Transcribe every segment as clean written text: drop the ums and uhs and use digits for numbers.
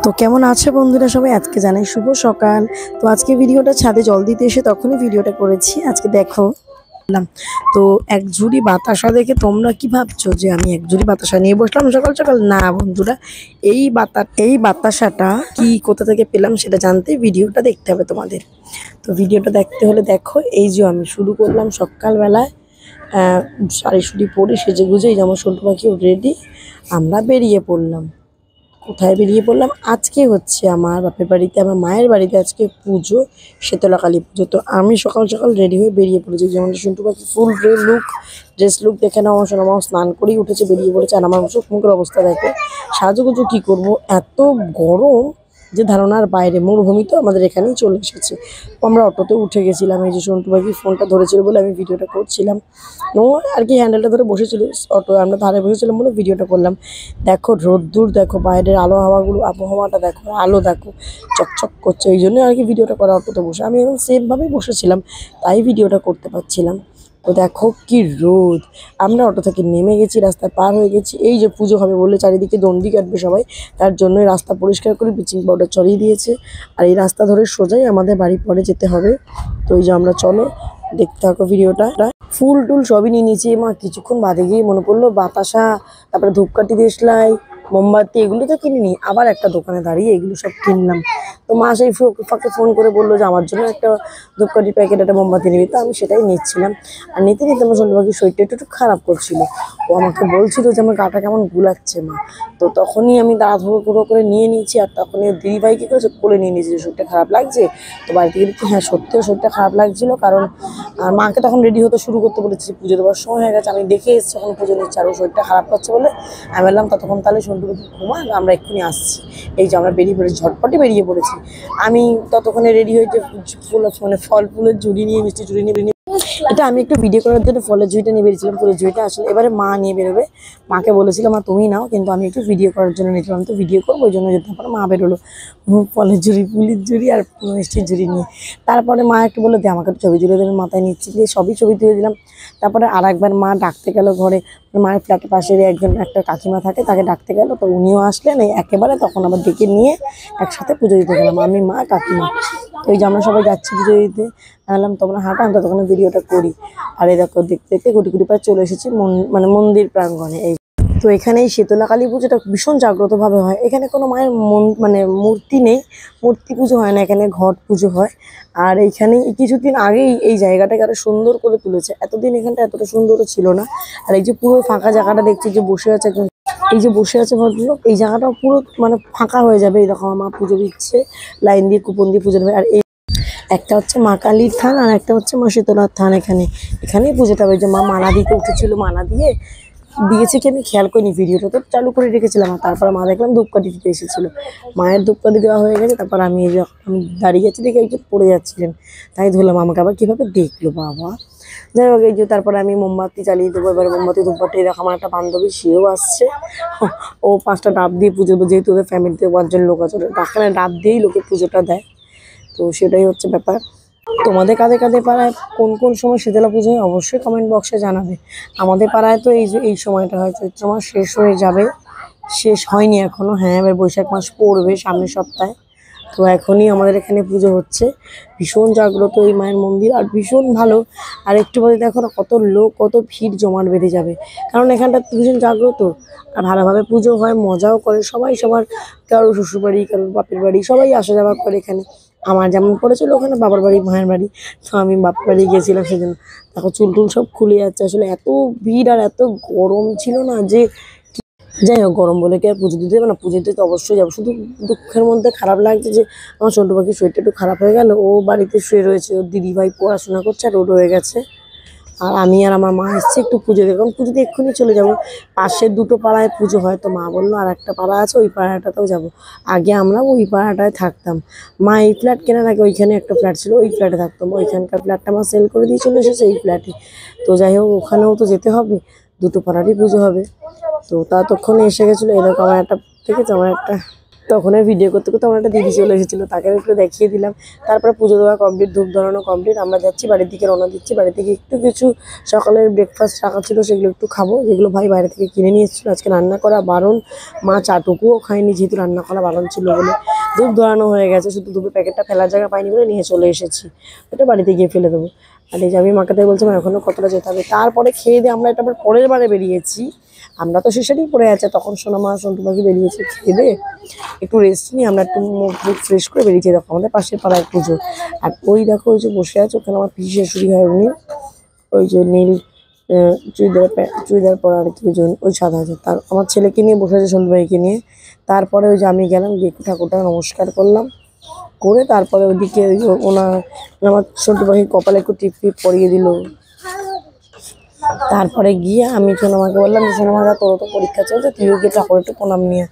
তো কেমন আছে বন্ধুরা সবাই? আজকে জানাই শুভ সকাল। তো আজকে ভিডিওটা ছাদে জল দিতে এসে তখনই ভিডিওটা করেছি। আজকে দেখো তো এক ঝুড়ি বাতাসা দেখে তোমরা কি ভাবছো যে আমি এক ঝুড়ি বাতাসা নিয়ে বসলাম সকাল সকাল? না বন্ধুরা, এই বাতাসাটা কি কোথা থেকে পেলাম সেটা জানতে ভিডিওটা দেখতে হবে তোমাদের। তো ভিডিওটা দেখতে হলে দেখো, এই যে আমি শুরু করলাম সকালবেলায় শাড়ি শুড়ি পরে সেজে গুজে, এই যে আমার সন্টু পাখিও রেডি। আমরা বেরিয়ে পড়লাম। কোথায় বেরিয়ে পড়লাম? আজকে হচ্ছে আমার বাপের বাড়িতে, আমার মায়ের বাড়িতে আজকে পুজো, শীতলা কালী পুজো। তো আমি সকাল সকাল রেডি হয়ে বেরিয়ে পড়েছি। যেমন সন্টু পাখি ফুল ড্রেস লুক দেখে নাও, আমার স্নান করেই উঠেছে, বেরিয়ে পড়েছে। আর আমার চোখ মুখের অবস্থা দেখো, সাজুগুজু কী করবো, এত গরম যে ধারণার বাইরে। মরুভূমি তো আমাদের এখানেই চলে এসেছে। আমরা অটোতে উঠে গেছিলাম। এই যে সন্টু পাখি ফোনটা ধরেছিল বলে আমি ভিডিওটা করছিলাম, ও আর কি হ্যান্ডেলটা ধরে বসেছিল অটো, আমরা ধারে বসেছিলাম বলে ভিডিওটা করলাম। দেখো রোদ্দুর, দেখো বাইরের আবহাওয়াটা দেখো, আলো দেখো চকচক করছে, ওই জন্য আর কি ভিডিওটা করা অটোতে বসে। আমি এখন সেমভাবেই বসেছিলাম, তাই ভিডিওটা করতে পারছিলাম। তো দেখো কি রোদ। আমরা অটো থেকে নেমে গেছি, রাস্তায় পার হয়ে গেছি। এই যে পুজো হবে বলে চারিদিকে দণ্ডি কাটবে সবাই, তার জন্যই রাস্তা পরিষ্কার করে ব্লিচিং পাউডার ছড়িয়ে দিয়েছে। আর এই রাস্তা ধরে সোজাই আমাদের বাড়ি পরে যেতে হবে। তো এই যে আমরা চলো দেখতে থাকো ভিডিওটা। ফুল টুল সবই নিয়ে নিয়েছি। মা কিছুক্ষণ বাদে গিয়ে মনে পড়লো বাতাসা, তারপরে ধূপকাঠি, দেশলাই, মোমবাতি এগুলো তো কিনিনি, আবার একটা দোকানে দাঁড়িয়ে এগুলো সব কিনলাম। তো মা সেই ফাঁকে ফোন করে বললো যে আমার জন্য একটা ধূপকাঠি প্যাকেট, একটা মোমবাতি নিবি। তো আমি সেটাই নিচ্ছিলাম। আর নিতে নিতে আমার সন্টু পাখির শরীরটা একটু খারাপ করছিল। ও আমাকে বলছিল যে আমার গাটা কেমন গুলাচ্ছে মা। তো তখনই আমি তাড়াহুড়ো করে নিয়ে নিয়েছি। আর তখনই দিদিভাই কী করেছে, কোলে নিয়ে নিয়েছি যে শরীরটা খারাপ লাগছে। তো বাড়িতে গিয়ে দেখি হ্যাঁ সত্যিও শরীরটা খারাপ লাগছিল। কারণ মাকে তখন রেডি হতে শুরু করতে বলেছি, পুজো দেওয়ার সময় হয়ে গেছে। আমি দেখে এসেছি এখন পুজো নিচ্ছে, আর শরীরটা খারাপ করছে বলে আমি বললাম ততক্ষণ তাহলে সন্টু পাখি ঘুমা, আমরা এক্ষুনি আসছি। এই যে আমরা বেরিয়ে পড়েছি, ঝটপটে বেরিয়ে পড়েছি। আমি ততক্ষণে রেডি হয়ে যে ফল ফুলের ঝুড়ি নিয়ে, মিষ্টি ঝুড়ি নিয়ে, এটা আমি একটু ভিডিও করার জন্য ফলের ঝুড়িটা নিয়ে বেরিয়েছিলাম। ফুলের ঝুড়িটা আসলে এবারে মা নিয়ে বেরোবে। মাকে বলেছিলাম মা তুমি নাও, কিন্তু আমি একটু ভিডিও করার জন্য নিয়েছিলাম। তো ভিডিও করবো ওই জন্য যেতে পারে। মা বেরোলো ফলের ঝুড়ি, ফুলের ঝুড়ি আর মিষ্টির ঝুড়ি নিয়ে। তারপরে মা একটু বললো দিয়ে আমাকে একটু ছবি তুলে দেবে, মাথায় নিচ্ছি দিয়ে সবই ছবি তুলে দিলাম। তারপরে আর একবার মা ডাকতে গেল ঘরে, মায়ের ফ্ল্যাটের পাশে একটা কাকিমা থাকে, তাকে ডাকতে গেল। তো উনিও আসলেন এই একেবারে, তখন আবার ডেকে নিয়ে একসাথে পুজো দিতে গেলাম আমি, মা, কাকিমা। তো এই যে আমরা সবাই যাচ্ছি পুজো দিতে। বললাম তোমরা হাঁটা, আমি ততক্ষণে ভিডিওটা করি। আর এই দেখো দেখতে দেখতে গুটি গুটি পায়ে চলে এসেছি মন্দির প্রাঙ্গণে। এই তো এখানে এই শীতলা কালী পুজোটা ভীষণ জাগ্রতভাবে হয়। এখানে কোনো মায়ের মূর্তি নেই, মূর্তি পুজো হয় না, এখানে ঘট পুজো হয়। আর এইখানে কিছুদিন আগেই এই জায়গাটাকে আরো সুন্দর করে তুলেছে, এতদিন এখানটা এতটা সুন্দরও ছিল না। আর এই যে পুরো ফাঁকা জায়গাটা দেখছি, যে বসে আছে একজন, এই যে বসে আছে ভদ্রলোক, এই জায়গাটা পুরো ফাঁকা হয়ে যাবে। এরকম মা পুজো দিচ্ছে, লাইন দিয়ে কুপন দিয়ে পুজো দেবে। আর এই একটা হচ্ছে মা কালীর থান, আর একটা হচ্ছে মা শীতলার থান। এখানেই পুজোটা হবে। যে মা মালা দিতে উঠেছিল, মালা দিয়েছে কি আমি খেয়াল করিনি, ভিডিওটা তো চালু করে রেখেছিলাম। আর তারপরে মা দেখলাম ধূপকাঠি দিতে এসেছিল। মায়ের ধূপকাঠি দেওয়া হয়ে গেছে। তারপর আমি দাঁড়িয়ে আছি দেখে একজন পড়ে যাচ্ছিলেন, তাই ধরলাম। আমাকে আবার কীভাবে দেখলো বাবা। যাই হোক, এই যে তারপরে আমি মোমবাতি জ্বালিয়ে দেবো। এবার মোমবাতি ধূপকাঠি দেখো, আমার একটা বান্ধবী সেও আসছে। ও 5টা ডাব দিয়ে পুজো, যেহেতু ওদের ফ্যামিলিতে 5জন লোক আছে, ডাব দিয়েই লোকে পুজোটা দেয়। তো সেটাই হচ্ছে ব্যাপার। তোমাদের কাদের পাড়ায় কোন কোন সময় শীতলা পুজো হয় অবশ্যই কমেন্ট বক্সে জানাবে। আমাদের পাড়ায় তো এই সময়টা হয়, চৈত্র মাস শেষ হয়ে যাবে, শেষ হয়নি এখনো। হ্যাঁ, এবার বৈশাখ মাস পড়বে সামনের সপ্তাহে। তো এখনই আমাদের এখানে পুজো হচ্ছে। ভীষণ জাগ্রত এই মায়ের মন্দির, আর ভীষণ ভালো। আর একটু বাদে দেখো না কত লোক, কত ভিড় জমাট বেঁধে যাবে, কারণ এখানটা ভীষণ জাগ্রত। আর ভালোভাবে পুজো হয়, মজাও করে সবাই সবার, কারোর শ্বশুরবাড়ি, কারোর বাপের বাড়ি, সবাই আসা যাওয়া করে এখানে। আমার যেমন পড়েছিল ওখানে বাবার বাড়ি, মায়ের বাড়ি, তো আমি বাপের বাড়ি গিয়েছিলাম সেজন্য। দেখো চুল টুল সব খুলে যাচ্ছে। আসলে এত ভিড় আর এত গরম ছিল না যে, যাই হোক, গরম বলে কি আর পুজো দিতে যাবে না? পুজো দিতে তো অবশ্যই যাবো। শুধু দুঃখের মধ্যে খারাপ লাগছে যে আমার সন্টু পাখির শরীরটা একটু খারাপ হয়ে গেল। ও বাড়িতে শুয়ে রয়েছে, ওর দিদিভাই পড়াশোনা করছে, আর ও রয়ে গেছে। আর আমি আর আমার মা এসেছি একটু পুজো দিয়ে, কারণ পুজোতে এক্ষুনি চলে যাবো। পাশের 2টো পাড়ায় পুজো হয়, তো মা বললো আর একটা পাড়া আছে, ওই পাড়াটাতেও যাবো। আগে আমরা ওই পাড়াটায় থাকতাম। মা এই ফ্ল্যাট কেনার আগে ওইখানে একটা ফ্ল্যাট ছিল, ওই ফ্ল্যাটে থাকতাম। ওইখানকার ফ্ল্যাটটা মা সেল করে দিয়ে চলে এসেছে এই ফ্ল্যাটে। তো যাই হোক, ওখানেও তো যেতে হবে, 2টো পাড়ারই পুজো হবে। তো ততক্ষণে এসে গেছিলো। এরকম আমার একটা, ঠিক আছে, আমার একটা তখন ভিডিও করতে করতে আমার একটা দিদি চলে এসেছিলো, তাকে একটু দেখিয়ে দিলাম। তারপরে পুজো দেওয়া কমপ্লিট, ধূপ ধরানো কমপ্লিট। আমরা যাচ্ছি বাড়ির দিকে, রওনা দিচ্ছি। বাড়ি থেকে একটু কিছু সকালের ব্রেকফাস্ট রাখা ছিল, সেগুলো একটু খাবো, যেগুলো ভাই বাইরে থেকে কিনে নিয়ে এসেছিলো। আজকে রান্না করা বারণ, মা চাটুকুও খায়নি যেহেতু রান্না করা বারণ ছিল বলে। ধূপ ধরানো হয়ে গেছে, শুধু ধূপের প্যাকেটটা ফেলার জায়গা পাইনি বলে নিয়ে চলে এসেছি। এটা বাড়িতে গিয়ে ফেলে দেবো। আর এই যে আমি মাকে তাই বলছিলাম এখনও কতটা যেতে হবে। তারপরে খেয়ে দিয়ে আমরা এটা আবার পরের বারে বেরিয়েছি। আমরা তো শেষেরই পড়ে আছে, তখন সোনামা সন্টু পাখি বেরিয়েছে। খেয়ে দিয়ে একটু রেস্ট নিয়ে আমরা একটু মুখ ফ্রেশ করে বেরিয়েছি। দেখো আমাদের পাশের পাড়ায় পুজো। আর ওই দেখো ওই যে বসে আছে ওখানে আমার পিসি শাশুড়ি হয়, উনি ওই যে নীল চুড়িদার পরা আর কি, ওই সাদা আছে তার, আমার ছেলেকে নিয়ে বসে আছে, সন্টু ভাইকে নিয়ে। তারপরে ওই যে আমি গেলাম, গিয়ে ঠাকুরটা নমস্কার করলাম, করে তারপরে ওইদিকে ওই আমার সন্টু পাখি কপালে একটু টিপ টিপ পরিয়ে দিল। তারপরে গিয়ে আমি সোনামাকে বললাম যে সোনামা, তোর তো পরীক্ষা চলছে, তুইও গিয়ে ঠাকুর একটু প্রণাম নিয়ে।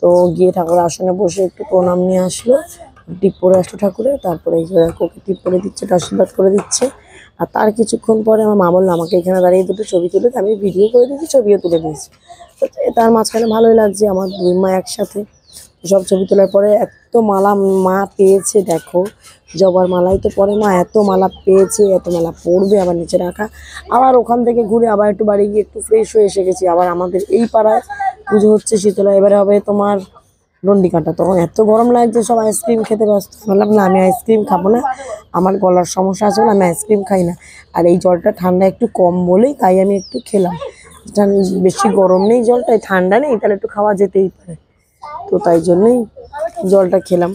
তো গিয়ে ঠাকুরের আসনে বসে একটু প্রণাম নিয়ে আসলো, টিপ পরে আসলো ঠাকুরে। তারপরে এই যে ওকে টিপ পরে দিচ্ছে, আশীর্বাদ করে দিচ্ছে। আর তার কিছুক্ষণ পরে আমার মা বললো আমাকে এখানে দাঁড়িয়ে দুটো ছবি তুলে, আমি ভিডিও করে দিয়েছি, ছবিও তুলে দিয়েছি। তো তার মাঝখানে ভালোই লাগছে, আমার দুই মা একসাথে। সব ছবি তোলার পরে এত মালা মা পেয়েছে, দেখো জবার মালাই তো পরে মা এত মালা পেয়েছে, এত মালা পড়বে, আবার নিচে রাখা। আবার ওখান থেকে ঘুরে আবার একটু বাড়ি গিয়ে একটু ফ্রেশ হয়ে এসে গেছি। আবার আমাদের এই পাড়ায় পুজো হচ্ছে শীতলা, এবারে হবে তোমার ডন্ডি কাটা। তখন এত গরম লাগছে, সব আইসক্রিম খেতে ব্যস্ত। বললাম না, আমি আইসক্রিম খাবো না, আমার গলার সমস্যা আছে বলে আমি আইসক্রিম খাই না। আর এই জলটা ঠান্ডা একটু কম বলেই তাই আমি একটু খেলাম। বেশি গরম নেই জলটা, ঠান্ডা নেই, তাহলে একটু খাওয়া যেতেই পারে। তো তাই জন্যই জলটা খেলাম।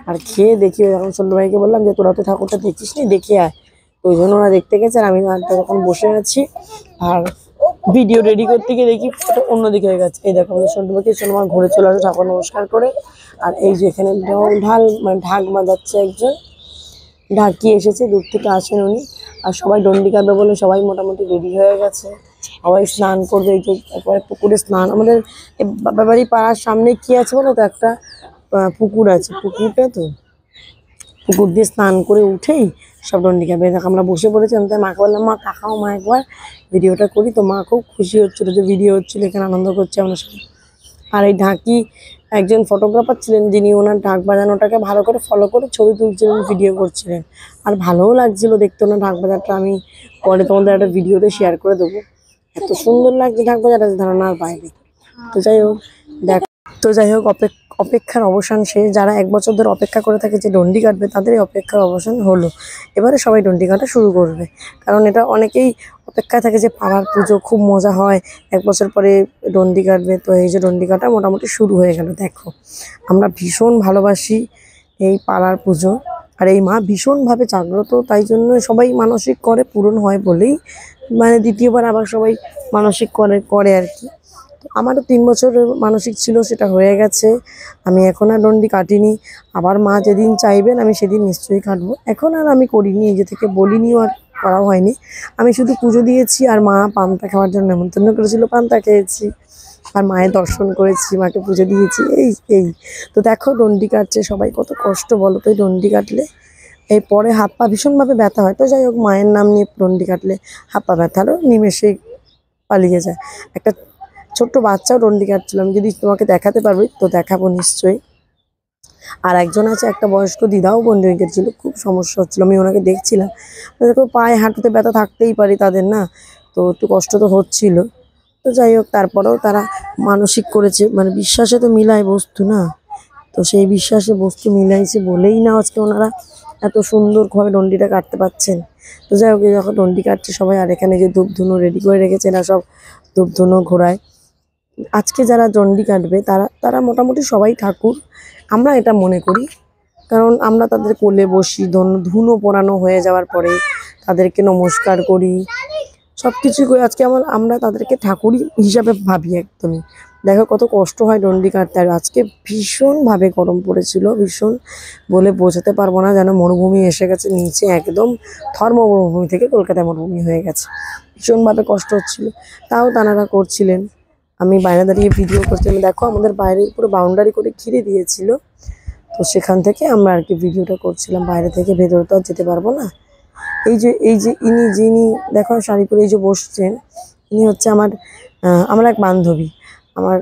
আর খেয়ে দেখি এখন সন্টু ভাইকে বললাম যে তোরা তো ঠাকুরটা দেখিস নি, দেখে আয়। তো ওই জন্য ওরা দেখতে গেছে, আর আমি তখন বসে আছি। আর ভিডিও রেডি করতে গিয়ে দেখি অন্যদিকে হয়ে গেছে। এই দেখো আমাদের সন্টু ভাইকে সোনামা ঘুরে চলে আসে ঠাকুর নমস্কার করে। আর এই যে এখানে ঢাক বাজাচ্ছে একজন, ঢাকি এসেছে, দূর থেকে আসেন উনি। আর সবাই ডন্ডি কাটবে বলে সবাই মোটামুটি রেডি হয়ে গেছে। সবাই স্নান করবে, এই যে একবারে পুকুরে স্নান। আমাদের বাবার বাড়ি পাড়ার সামনে কি আছে বলো তো, একটা পুকুর আছে। পুকুরটা তো পুকুর দিয়ে স্নান করে উঠেই সব ডন্ডি কাটবে। দেখো আমরা বসে পড়েছিলাম, তাই মাকে বললাম মা তাকাও, মা একবার ভিডিওটা করি। তো মা খুব খুশি হচ্ছিলো যে ভিডিও হচ্ছিলো, এখানে আনন্দ করছে আমরা সবাই। আর এই ঢাকি একজন ফটোগ্রাফার ছিলেন, যিনি ওনার ঢাক বাজানোটাকে ভালো করে ফলো করে ছবি তুলছিলেন, ভিডিও করছিলেন। আর ভালোও লাগছিল দেখতে ওনার ঢাক বাজারটা। আমি পরে তোমাদের একটা ভিডিওতে শেয়ার করে দেবো। এত সুন্দর লাগছে ঢাক বাজারটা, ধারণার বাইরে। তো যাই হোক অপেক্ষার অবসান শেষ। যারা 1 বছর ধরে অপেক্ষা করে থাকে যে ডন্ডি কাটবে, তাদের এই অপেক্ষার অবসান হলো। এবারে সবাই ডন্ডি কাটা শুরু করবে, কারণ এটা অনেকেই অপেক্ষায় থাকে যে পাড়ার পুজো খুব মজা হয়, 1 বছর পরে ডন্ডি কাটবে। তো এই যে ডন্ডি কাটা মোটামুটি শুরু হয়ে গেল। দেখো আমরা ভীষণ ভালোবাসি এই পাড়ার পুজো। আর এই মা ভীষণভাবে জাগ্রত, তাই জন্য সবাই মানসিক করে, পূরণ হয় বলেই মানে দ্বিতীয়বার আবার সবাই মানসিক করে আর কি। আমারও 3 বছরের মানসিক ছিল, সেটা হয়ে গেছে। আমি এখন আর ডন্ডি কাটিনি। আবার মা যেদিন চাইবেন আমি সেদিন নিশ্চয়ই কাটবো। এখন আর আমি করিনি, নিজে থেকে বলিনিও, আর করাও হয়নি। আমি শুধু পুজো দিয়েছি, আর মা পান্তা খাওয়ার জন্য নেমন্তন্ন করেছিল, পান্তা খেয়েছি, আর মায়ের দর্শন করেছি, মাকে পুজো দিয়েছি, এই তো দেখো ডন্ডি কাটছে সবাই, কত কষ্ট বলো তো এই ডন্ডি কাটলে। এই পরে হাত পা ভীষণভাবে ব্যথা হয়। তো যাই হোক, মায়ের নাম নিয়ে ডন্ডি কাটলে হাত পা ব্যথারও নিমেষেই পালিয়ে যায়। একটা ছোট্ট বাচ্চাও ডন্ডি কাটছিল, আমি যদি তোমাকে দেখাতে পারবি তো দেখাবো নিশ্চয়ই। আর একজন আছে, একটা বয়স্ক দিদাও ডন্ডি কেটেছিল, খুব সমস্যা হচ্ছিল, আমি ওনাকে দেখছিলাম। দেখো পায়ে হাঁটুতে ব্যথা থাকতেই পারে তাদের, না? তো একটু কষ্ট তো হচ্ছিল। তো যাই হোক, তারপরেও তারা মানসিক করেছে, মানে বিশ্বাসে তো মিলায় বস্তু, না? তো সেই বিশ্বাসে বস্তু মিলাইছে বলেই না আজকে ওনারা এত সুন্দরভাবে ডন্ডিটা কাটতে পারছেন। তো যাই হোক, যখন ডন্ডি কাটছে সবাই, আর এখানে যে ধূপ ধুনো রেডি করে রেখেছে, এরা সব ধূপ ধুনো ঘোরায়। আজকে যারা ডন্ডি কাটবে তারা তারা মোটামুটি সবাই ঠাকুর, আমরা এটা মনে করি। কারণ আমরা তাদের কোলে বসি, ধুনো পরানো হয়ে যাওয়ার পরে তাদেরকে নমস্কার করি, সব কিছুই করি। আজকে আমরা তাদেরকে ঠাকুরই হিসাবে ভাবি একদমই। দেখো কত কষ্ট হয় ডন্ডি কাটতে। আর আজকে ভীষণভাবে গরম পড়েছিল, ভীষণ বলে বোঝাতে পারবো না, যেন মরুভূমি এসে গেছে নিচে, একদম থর্ম মরুভূমি থেকে কলকাতায় মরুভূমি হয়ে গেছে। ভীষণভাবে কষ্ট হচ্ছিল, তাও তানারা করছিলেন। আমি বাইরে দাঁড়িয়ে ভিডিও করছিলাম। দেখো আমাদের বাইরে পুরো বাউন্ডারি করে ঘিরে দিয়েছিল, তো সেখান থেকে আমরা আর কি ভিডিওটা করছিলাম। বাইরে থেকে ভেতরে তো আর যেতে পারবো না। এই যে যিনি দেখো শাড়ি পরে এই যে বসছেন, ইনি হচ্ছে আমার এক বান্ধবী। আমার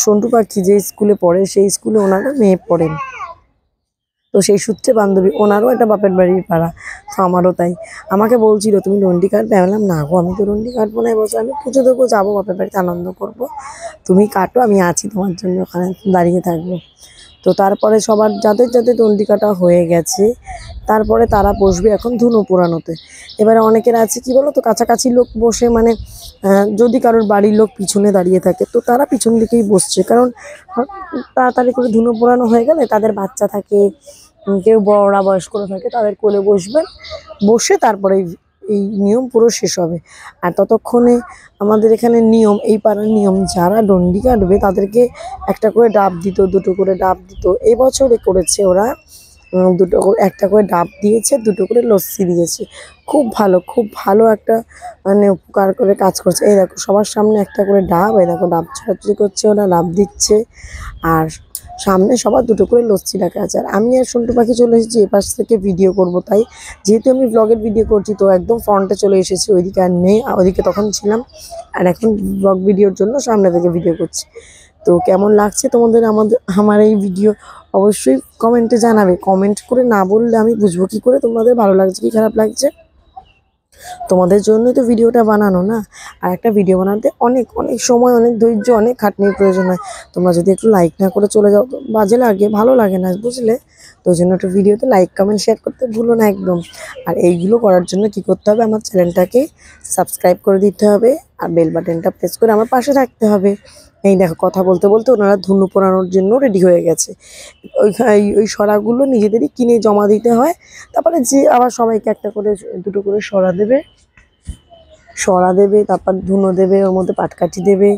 সন্টু পাখি যে স্কুলে পড়ে সেই স্কুলে ওনারও মেয়ে পড়েন। তো সেই সূত্রে বান্ধবী, ওনারও একটা বাপের বাড়ির পাড়া, তো আমারও তাই। আমাকে বলছিল তুমি ডন্ডি কাটবে, আমি বললাম না গো আমি তো ডন্ডি কাটবো না, এবছর আমি পুজো দেবো, যাবো বাপের বাড়িতে আনন্দ করব, তুমি কাটো আমি আছি তোমার জন্য, ওখানে দাঁড়িয়ে থাকবো। তো তারপরে সবার যাদের যাদের ডন্ডি কাটা হয়ে গেছে তারপরে তারা বসবে এখন ধুনো পোড়ানোতে। এবারে অনেকের আছে কি বলো তো, কাছাকাছি লোক বসে মানে যদি কারোর বাড়ির লোক পিছনে দাঁড়িয়ে থাকে তো তারা পিছন দিকেই বসছে, কারণ তাড়াতাড়ি করে ধুনো পোড়ানো হয়ে গেলে তাদের বাচ্চা থাকে, কেউ বড়রা বয়স্করা থাকে, তাদের কোলে বসবেন, বসে তারপরে এই নিয়ম পুরো শেষ হবে। আর ততক্ষণে আমাদের এখানে নিয়ম, এই পাড়ার নিয়ম, যারা ডন্ডি কাটবে তাদেরকে একটা করে ডাব দিত, দুটো করে ডাব দিত। এবছরে করেছে ওরা দুটো করে, একটা করে ডাব দিয়েছে, দুটো করে লস্যি দিয়েছে। খুব ভালো, খুব ভালো একটা মানে উপকার করে কাজ করছে। এই দেখো সবার সামনে একটা করে ডাব, এই দেখো ডাব ছোড়াছুড়ি করছে, ওরা ডাব দিচ্ছে, আর সামনে সবার দুটো করে লস্যি রাখা আছে। আর আমি আর সন্টু পাখি চলে এসেছি এপাশ থেকে ভিডিও করব, তাই যেহেতু আমি ব্লগের ভিডিও করছি তো একদম ফ্রন্টে চলে এসেছি, ওইদিকে আর নেই, ওইদিকে তখন ছিলাম, আর এখন ব্লগ ভিডিওর জন্য সামনে থেকে ভিডিও করছি। তো কেমন লাগছে তোমাদের আমার এই ভিডিও অবশ্যই কমেন্টে জানাবে। কমেন্ট করে না বললে আমি বুঝবো কি করে তোমাদের ভালো লাগছে কি খারাপ লাগছে। তোমাদের জন্যই তো ভিডিওটা বানানো না, আর একটা ভিডিও বানাতে অনেক অনেক সময়, অনেক ধৈর্য, অনেক খাটনির প্রয়োজন হয়। তোমরা যদি একটু লাইক না করে চলে যাও তো বাজে লাগে, ভালো লাগে না, বুঝলে? তো ওই জন্য একটু ভিডিওতে লাইক কমেন্ট শেয়ার করতে ভুলো না একদম। আর এইগুলো করার জন্য কি করতে হবে, আমার চ্যানেলটাকে সাবস্ক্রাইব করে দিতে হবে, আর বেল বাটনটা প্রেস করে আমার পাশে থাকতে হবে। এই দেখো কথা বলতে বলতে ওনারা ধুনো পোড়ানোর জন্য রেডি হয়ে গেছে। ওই সরাগুলো নিজেদেরই কিনে জমা দিতে হয়, তারপরে যে আবার সবাইকে একটা করে দুটো করে সরা দেবে, তারপর ধুনো দেবে, ওর মধ্যে পাটকাঠি দেবে,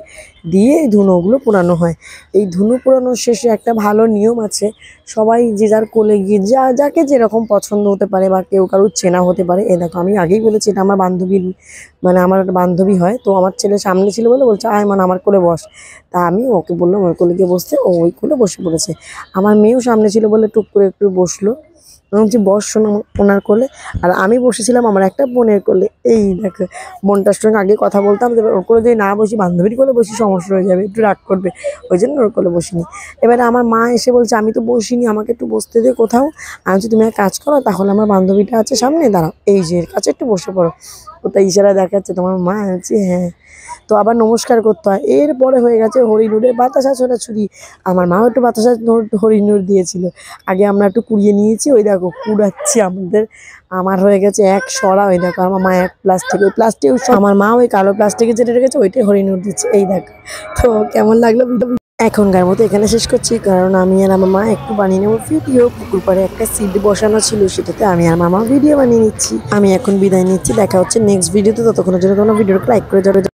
দিয়ে এই ধুনোগুলো পোড়ানো হয়। এই ধুনো পোড়ানোর শেষে একটা ভালো নিয়ম আছে, সবাই যে যার কোলে গিয়ে যাকে যেরকম পছন্দ হতে পারে বা কেউ কারোর চেনা হতে পারে। এই দেখো আমি আগেই বলেছি এটা আমার বান্ধবীর, মানে আমার একটা বান্ধবী হয়, তো আমার ছেলে সামনে ছিল বলে বলছে আয় মানে আমার কোলে বস। তা আমি ওকে বললাম ওর কোলে গিয়ে বসতে, ও ওই কোলে বসে পড়েছে। আমার মেয়েও সামনে ছিল বলে টুক করে একটু বসলো, যে বস শোনো ওনার কোলে। আর আমি বসেছিলাম আমার একটা বোনের কোলে। এই দেখো বোনটার সঙ্গে আগে কথা বলতাম, ওর কোলে যদি না বসি, বান্ধবীর কোলে বসি সমস্যা হয়ে যাবে, একটু রাগ করবে, ওই জন্য ওর কোলে বসিনি। এবারে আমার মা এসে বলছে আমি তো বসিনি, আমাকে একটু বসতে দে কোথাও। আমি বলছি তুমি এক কাজ করো, তাহলে আমার বান্ধবীটা আছে সামনে, দাঁড়াও এই যে এর কাছে একটু বসে পড়ো। ওটা ইশারা দেখাচ্ছে তোমার মা আছে, হ্যাঁ। তো আবার নমস্কার করতে হয়। এরপরে হয়ে গেছে হরিণুরের বাতাসা ছোড়াছুড়ি। আমার মাও একটু বাতাসা হরিণুর দিয়েছিল। আগে আমরা একটু কুড়িয়ে নিয়েছি, ওই দেখো কুড়াচ্ছি আমার হয়ে গেছে এক সরা। ওই দেখো আমার মা এক প্লাস্টিক, ওই প্লাস্টিক, আমার মা ওই কালো প্লাস্টিকে যেটা রেখেছে ওইটাই হরিণুর দিচ্ছে। এই দেখো, তো কেমন লাগলো ভিডিও? এখনকার মতো এখানে শেষ করছি, কারণ আমি আর আমার মা একটু বানিয়ে নেবো ভিডিও। পুকুর পাড়ে একটা সিট বসানো ছিল, সেটাতে আমি আর মামা ভিডিও বানিয়ে নিচ্ছি। আমি এখন বিদায় নিচ্ছি, দেখা হচ্ছে নেক্সট ভিডিওতে। ততক্ষণের জন্য তোমরা ভিডিওটা লাইক করে যাবে।